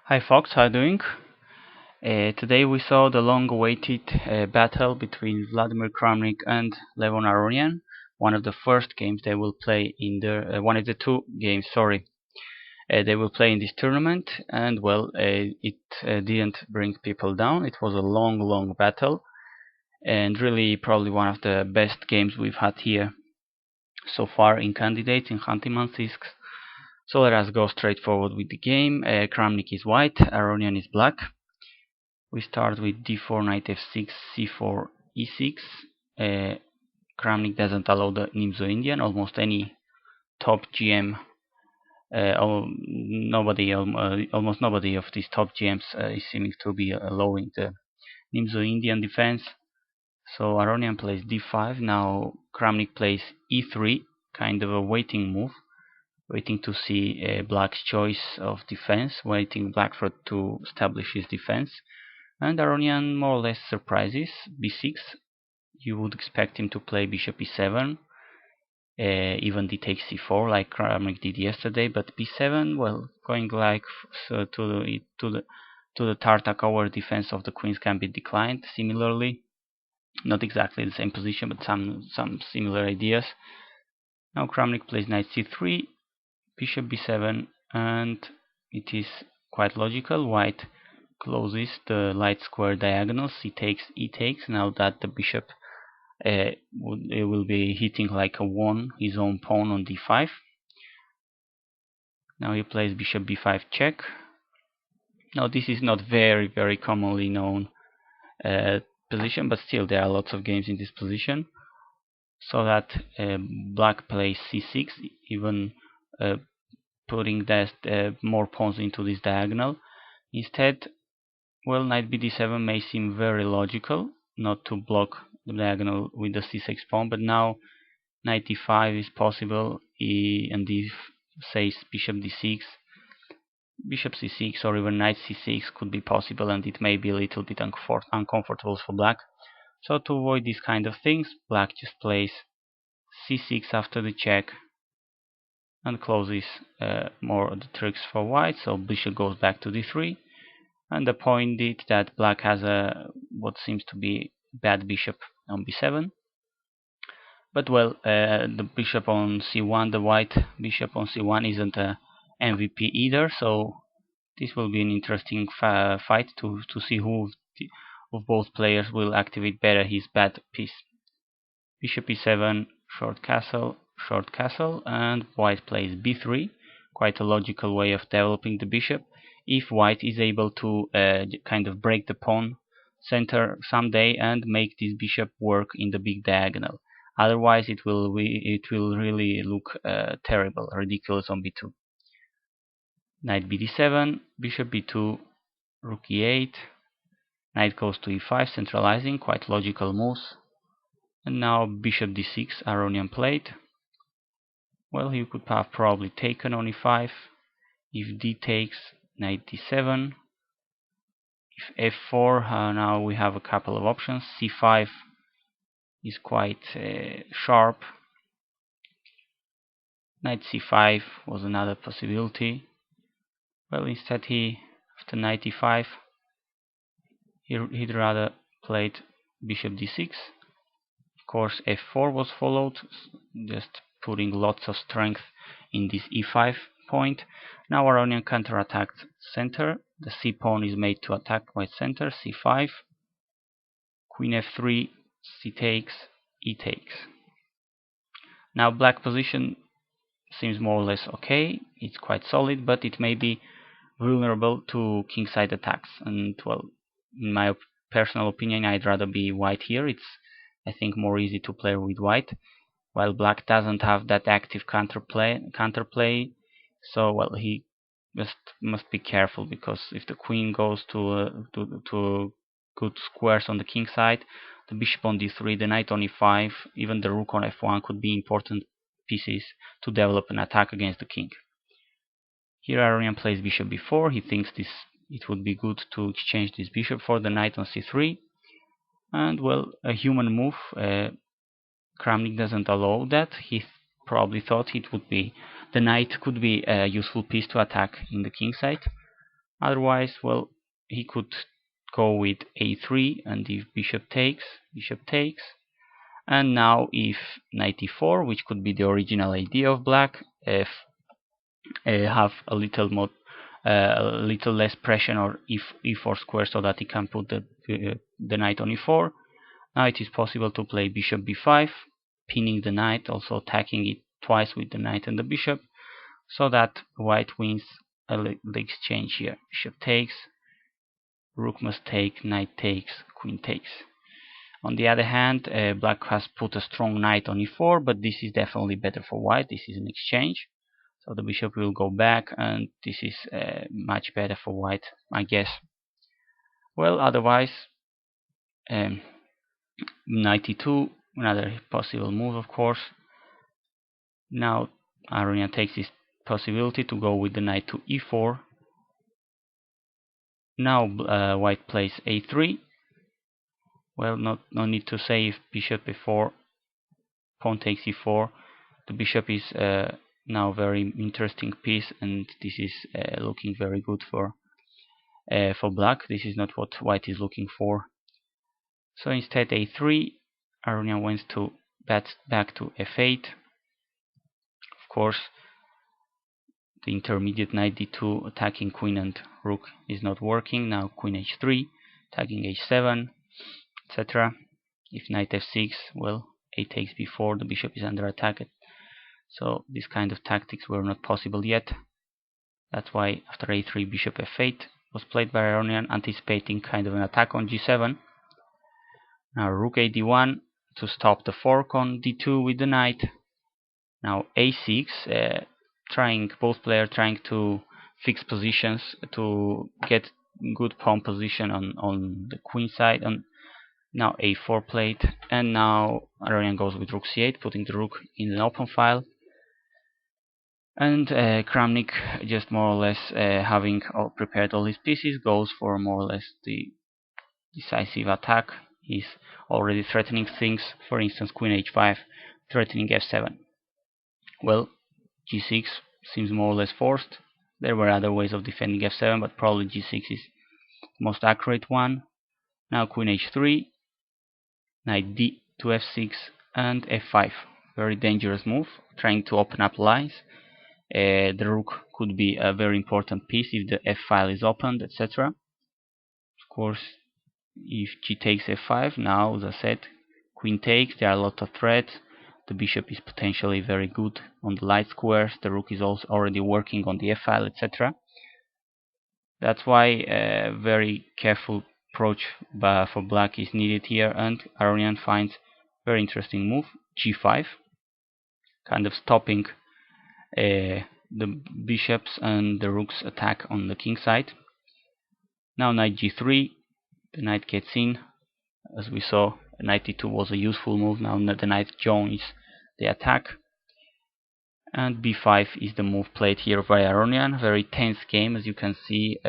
Hi Fox, how are you doing? Today we saw the long-awaited battle between Vladimir Kramnik and Levon Aronian. One of the first games they will play in the one of the two games. Sorry, they will play in this tournament, and well, it didn't bring people down. It was a long battle, and really probably one of the best games we've had here so far in candidates in Khanty-Mansiysk. So let us go straight forward with the game. Kramnik is white, Aronian is black. We start with d4, knight f6, c4, e6. Kramnik doesn't allow the Nimzo-Indian. Almost any top GM, almost nobody of these top GMs is seeming to be allowing the Nimzo-Indian defense. So Aronian plays d5. Now Kramnik plays e3, kind of a waiting move, waiting to see black's choice of defense, waiting black for to establish his defense. And Aronian more or less surprises. b6, you would expect him to play bishop e7, even d takes c4 like Kramnik did yesterday, but b7, well, going like so to the Tartakower defense of the Queen's Gambit declined. Similarly, not exactly the same position, but some similar ideas. Now Kramnik plays knight c3, bishop b7, and it is quite logical. White closes the light square diagonal, c takes, e takes. Now that the bishop will be hitting like a 1 his own pawn on d5. Now he plays bishop b5 check. Now this is not very commonly known position, but still there are lots of games in this position. So that black plays c6, even putting more pawns into this diagonal. Instead, well, knight bd7 may seem very logical, not to block the diagonal with the c6 pawn, but now knight d5 is possible, and if says bishop d6, bishop c6, or even knight c6 could be possible, and it may be a little bit uncomfortable for black. So to avoid these kind of things, black just plays c6 after the check and closes more of the tricks for white. So bishop goes back to d3. And the point is that black has a what seems to be bad bishop on b7. But well, the bishop on c1, the white bishop on c1 isn't a MVP either, so this will be an interesting fight to see who of both players will activate better his bad piece. Bishop e7, short castle, and white plays b3. Quite a logical way of developing the bishop. If white is able to kind of break the pawn center someday and make this bishop work in the big diagonal. Otherwise, it will really look terrible, ridiculous on b2. Knight bd7, bishop b2, rook e8, knight goes to e5, centralizing, quite logical moves. And now bishop d6, Aronian played. Well, he could have probably taken on e5. If d takes, knight d7. If f4, now we have a couple of options. c5 is quite sharp. Knight c5 was another possibility. Well, instead after knight e5, he'd rather played bishop d6. Of course, f4 was followed, just putting lots of strength in this e5 point. Now Aronian counterattacked center. The c pawn is made to attack white center. c5, queen f3, c takes, e takes. Now black position seems more or less okay. It's quite solid, but it may be vulnerable to kingside attacks. And well, in my personal opinion, I'd rather be white here. It's, I think, more easy to play with white, while black doesn't have that active counterplay. So well, he must be careful, because if the queen goes to good squares on the king side, the bishop on d3, the knight on e5, even the rook on f1 could be important pieces to develop an attack against the king. Here Aronian plays bishop b4. He thinks it would be good to exchange this bishop for the knight on c3, and well, a human move. Kramnik doesn't allow that. He probably thought the knight could be a useful piece to attack in the king side. Otherwise, well, he could go with a3, and if bishop takes, and now if knight e4, which could be the original idea of black, if have a little more, a little less pressure on e4 square, so that he can put the knight on e4. Now it is possible to play bishop b5, pinning the knight, also attacking it twice with the knight and the bishop, so that white wins the exchange here. Bishop takes, rook must take, knight takes, queen takes. On the other hand, black has put a strong knight on e4, but this is definitely better for white. This is an exchange, so the bishop will go back, and this is much better for white, I guess. Well, otherwise, knight e2, another possible move, of course. Now Aronian takes this possibility to go with the knight to e4. Now white plays a3. Well, no need to say if bishop e4, pawn takes e4. The bishop is now very interesting piece, and this is looking very good for black. This is not what white is looking for. So instead a3, Aronian wants to back to f8. Of course, the intermediate knight d2 attacking queen and rook is not working. Now queen h3, attacking h7, etc. If knight f6, well, a takes b4, the bishop is under attack. So this kind of tactics were not possible yet. That's why after a3, bishop f8 was played by Aronian, anticipating kind of an attack on g7. Now rook a d1 to stop the fork on d2 with the knight. Now a6, both players trying to fix positions to get good pawn position on the queen side. And now a4 played, and now Aronian goes with rook c8, putting the rook in an open file. And Kramnik, just more or less having prepared all his pieces, goes for more or less the decisive attack. He's already threatening things, for instance queen h5, threatening f7. Well, g6 seems more or less forced. There were other ways of defending f7, but probably g6 is the most accurate one. Now queen h3, knight d to f6, and f5. Very dangerous move, trying to open up lines. The rook could be a very important piece if the f file is opened, etc. Of course, if g takes f5, now as I said, queen takes, there are a lot of threats. The bishop is potentially very good on the light squares, the rook is also already working on the f file, etc. That's why a very careful approach for black is needed here, and Aronian finds very interesting move, g5, kind of stopping the bishops and the rook's attack on the king side. Now knight g3, the knight gets in. As we saw, knight e2 was a useful move. Now the knight joins the attack, and b5 is the move played here by Aronian. Very tense game, as you can see.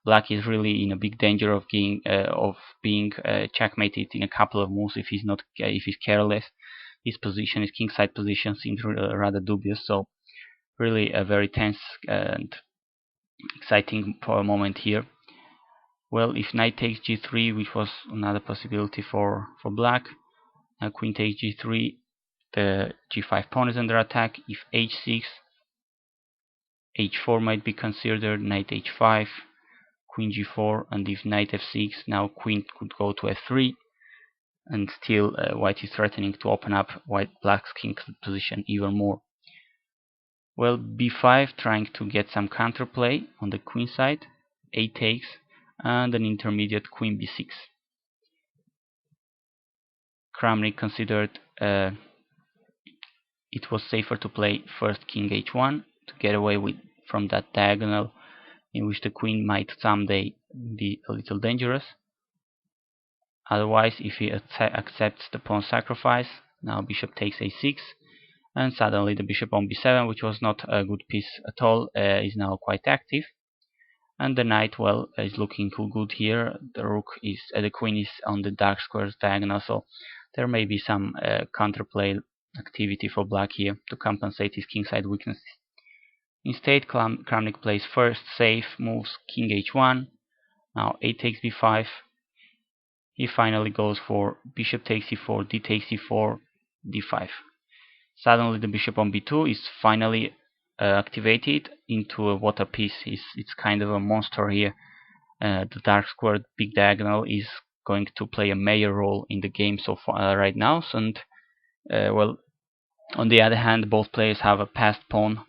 Black is really in a big danger of being checkmated in a couple of moves if he's careless. His kingside position seems rather dubious. So really a very tense and exciting moment here. Well, if knight takes g3, which was another possibility for black, now queen takes g3, the g5 pawn is under attack. If h6, h4 might be considered, knight h5, queen g4, and if knight f6, now queen could go to f3, and still white is threatening to open up black's king position even more. Well, b5 trying to get some counterplay on the queen side, a takes, and an intermediate queen b6. Kramnik considered it was safer to play first king h1 to get away from that diagonal in which the queen might someday be a little dangerous. Otherwise, if he accepts the pawn sacrifice, now bishop takes a6, and suddenly the bishop on b7, which was not a good piece at all, is now quite active. And the knight, well, is looking good here. The queen is on the dark squares diagonal, so there may be some counterplay activity for black here to compensate his kingside weaknesses. Instead, Kramnik plays first, safe, moves king h1. Now a takes b5. He finally goes for bishop takes e4, d takes e4, d5. Suddenly the bishop on b2 is finally activated into a water piece. It's kind of a monster here. The dark squared big diagonal is going to play a major role in the game so far right now. And well, on the other hand, both players have a passed pawn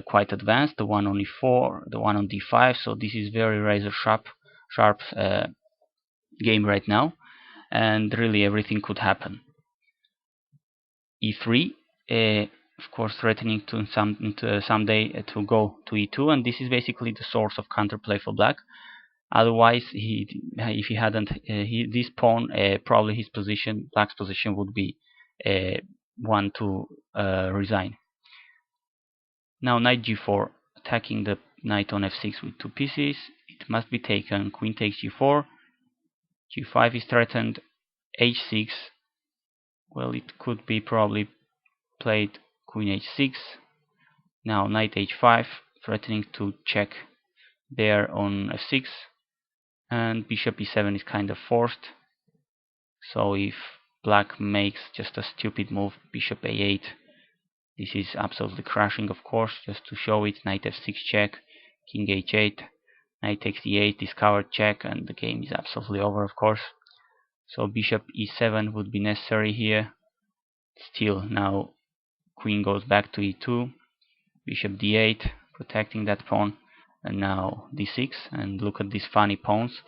quite advanced. The one on e4, the one on d5. So this is very razor sharp game right now, and really everything could happen. e3, of course, threatening to someday to go to e2, and this is basically the source of counterplay for black. Otherwise, if he hadn't this pawn, probably his position, black's position, would be one to resign. Now knight g4, attacking the knight on f6 with 2 pieces. It must be taken. Queen takes g4. g5 is threatened. h6. Well, it could be probably played queen h6. Now knight h5, threatening to check there on f6. And bishop e7 is kind of forced. So if black makes just a stupid move, bishop a8, this is absolutely crashing, of course. Just to show it, knight f6 check, king h8, knight takes e8, discovered check, and the game is absolutely over, of course. So bishop e7 would be necessary here. Still, now queen goes back to e2, bishop d8, protecting that pawn, and now d6. And look at these funny pawns.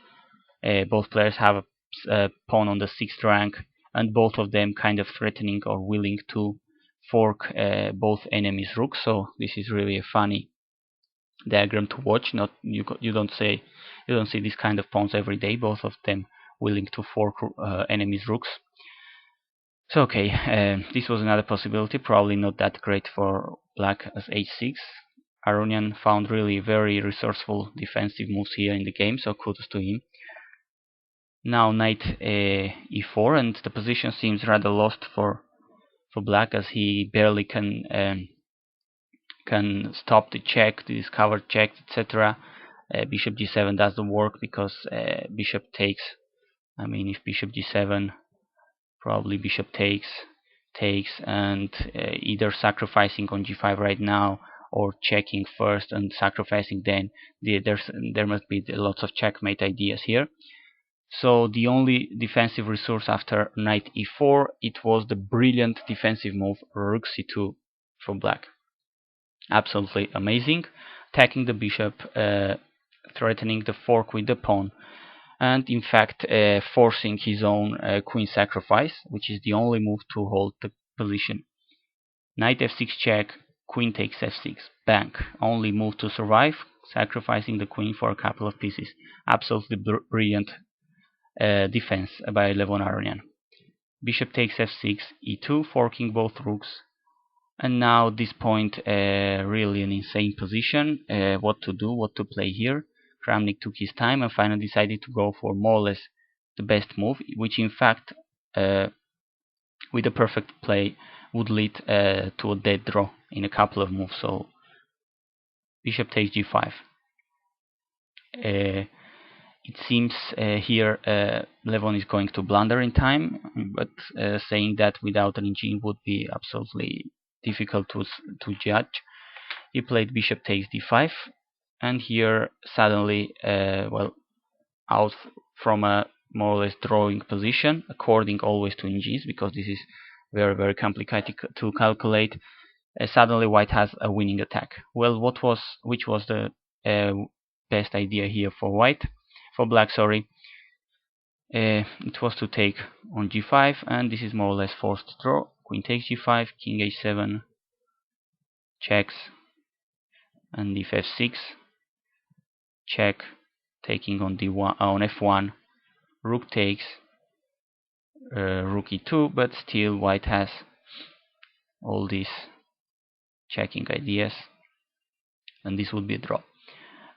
Both players have a pawn on the 6th rank, and both of them kind of threatening or willing to fork both enemies' rooks. So this is really a funny diagram to watch. Not you don't see this kind of pawns every day. Both of them willing to fork enemies' rooks. So okay, this was another possibility. Probably not that great for black as h6. Aronian found really very resourceful defensive moves here in the game, so kudos to him. Now knight e4, and the position seems rather lost for black, as he barely can stop the check, the discovered check, etc. Bishop g7 doesn't work because bishop takes. I mean, if bishop g7, probably bishop takes, and either sacrificing on g5 right now or checking first and sacrificing then. There must be lots of checkmate ideas here. So the only defensive resource after knight e4, it was the brilliant defensive move rook c2 for black. Absolutely amazing, attacking the bishop, threatening the fork with the pawn, and in fact forcing his own queen sacrifice, which is the only move to hold the position. Knight f6 check, queen takes f6, bang, only move to survive, sacrificing the queen for a couple of pieces. Absolutely brilliant defense by Levon Aronian. Bishop takes f6, e2, forking both rooks. And now this point, really an insane position. What to do, what to play here. Kramnik took his time and finally decided to go for more or less the best move, which in fact, with a perfect play, would lead to a dead draw in a couple of moves. So bishop takes g5. It seems here Levon is going to blunder in time, but saying that without an engine would be absolutely difficult to judge. He played bishop takes d5, and here suddenly, well, out from a more or less drawing position, according always to engines, because this is very, very complicated to calculate. Suddenly white has a winning attack. Well, which was the best idea here for black, sorry. It was to take on g5, and this is more or less forced draw. Queen takes g5, king h7, checks, and if f6, check, taking on d1 on f1, rook takes, rook e2, but still white has all these checking ideas, and this would be a draw.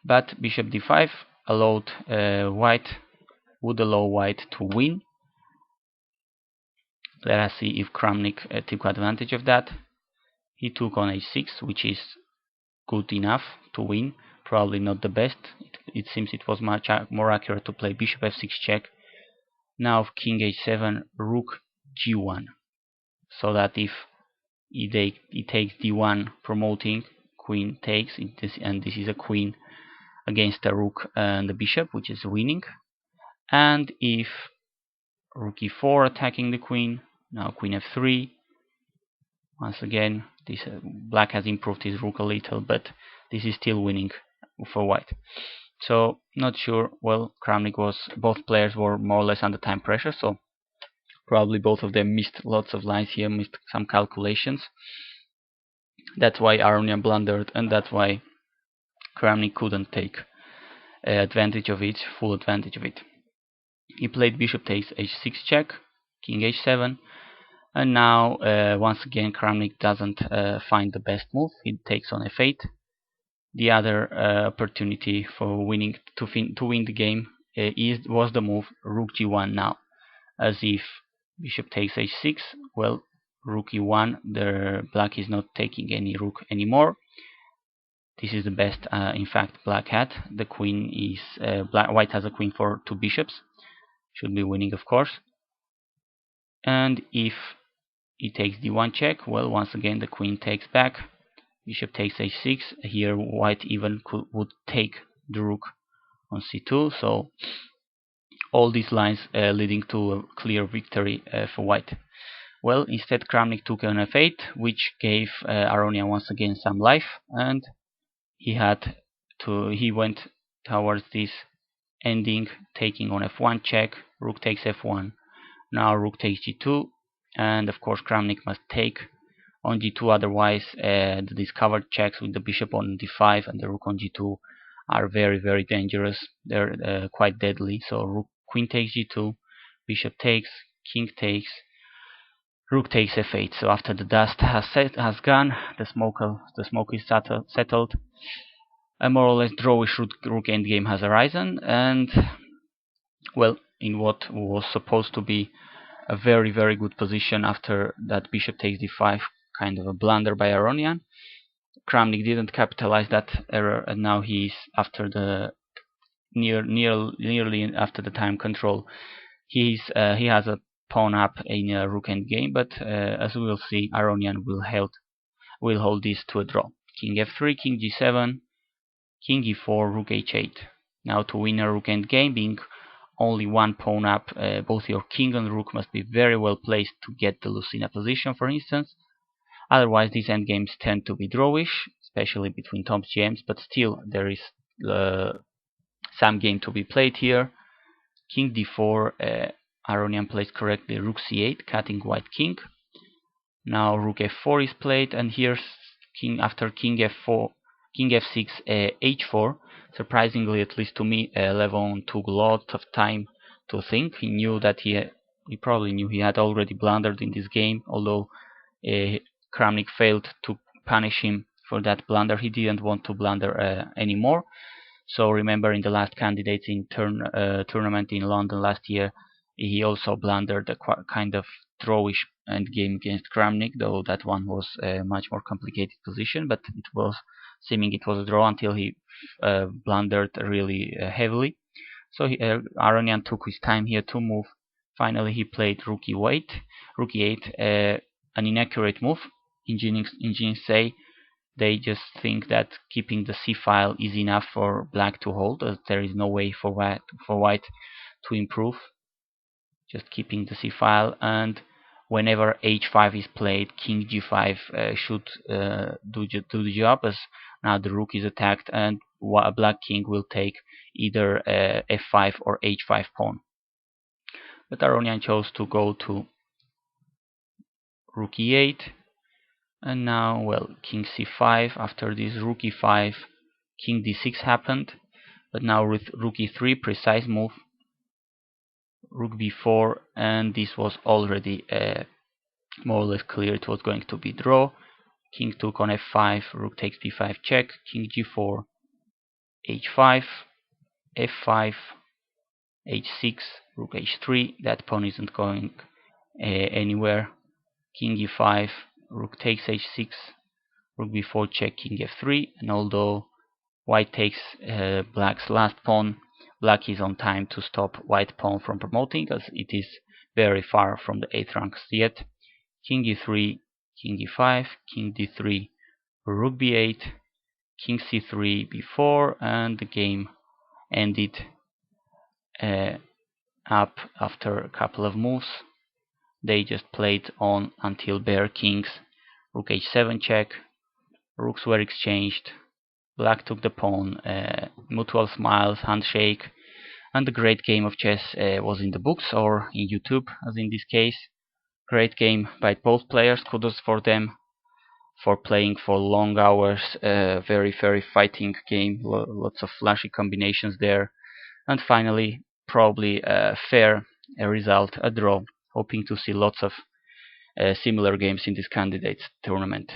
But bishop d5 would allow white to win. Let us see if Kramnik took advantage of that. He took on h6, which is good enough to win. Probably not the best. It seems it was much more accurate to play bishop f6 check. Now king h7, rook g1, so that if he takes d1 promoting, queen takes, and this is a queen against the rook and the bishop, which is winning. And if rook e4 attacking the queen, now queen f3. Once again, this black has improved his rook a little, but this is still winning for white. So not sure. Well, both players were more or less under time pressure, so probably both of them missed lots of lines here, missed some calculations. That's why Aronian blundered, and that's why Kramnik couldn't take advantage of it, full advantage of it. He played bishop takes h6 check, king h7, and now once again Kramnik doesn't find the best move. He takes on f8. The other opportunity for winning to win the game was the move rook g1 now, as if bishop takes h6. Well, rook e1, the black is not taking any rook anymore. This is the best, in fact, black had. The queen is white has a queen for 2 bishops. Should be winning, of course. And if he takes d1 check, well, once again the queen takes back. Bishop takes h6. Here white even would take the rook on c2. So all these lines leading to a clear victory for white. Well, instead Kramnik took on f8, which gave Aronian once again some life, and he went towards this ending, taking on f1 check, rook takes f1. Now rook takes g2, and of course Kramnik must take on g2, otherwise the discovered checks with the bishop on d5 and the rook on g2 are very, very dangerous. They're quite deadly. So queen takes g2, bishop takes, king takes, rook takes f8. So after the dust has gone, the smoke is settled. A more or less drawish rook endgame has arisen, and well, in what was supposed to be a very, very good position after that bishop takes d5, kind of a blunder by Aronian, Kramnik didn't capitalize that error, and now he's after the nearly after the time control. He has a pawn up in a rook endgame, but as we will see, Aronian will hold this to a draw. King f3, king g7, king e4, rook h8. Now to win a rook endgame, being only one pawn up, both your king and rook must be very well placed to get the Lucena position, for instance. Otherwise, these endgames tend to be drawish, especially between top GMs, but still there is some game to be played here. King d4, Aronian plays correctly rook c8, cutting white king. Now rook f4 is played, and here's after king f4, king f6, h4. Surprisingly, at least to me, Levon took a lot of time to think. He knew that he probably knew he had already blundered in this game, although Kramnik failed to punish him for that blunder. He didn't want to blunder anymore. So remember, in the last candidates in tournament in London last year, he also blundered a kind of drawish endgame against Kramnik, though that one was a much more complicated position, but it was seeming it was a draw until he blundered really heavily. So Aronian took his time here to move. Finally, he played rook e8, an inaccurate move. Engineers say they just think that keeping the c-file is enough for black to hold, as there is no way for white to improve. Just keeping the c-file, and whenever h5 is played, king g5 should do the job, as now the rook is attacked and a black king will take either f5 or h5 pawn. But Aronian chose to go to rook e8, and now, well, king c5. After this rook e5, king d6 happened, but now with rook e3, precise move, rook b4, and this was already more or less clear it was going to be draw. King took on f5, rook takes b5 check, king g4, h5, f5, h6, rook h3. That pawn isn't going anywhere. King e5, rook takes h6, rook b4 check, king f3, and although white takes black's last pawn, black is on time to stop white pawn from promoting, as it is very far from the 8th rank yet. King e3, king e5, king d3, rook b8, king c3, b4, and the game ended up after a couple of moves. They just played on until bare kings, rook h7 check, rooks were exchanged, black took the pawn, mutual smiles, handshake, and the great game of chess was in the books or in YouTube, as in this case. Great game by both players, kudos for them for playing for long hours, very fighting game, lots of flashy combinations there, and finally probably a fair result, a draw. Hoping to see lots of similar games in this candidates tournament.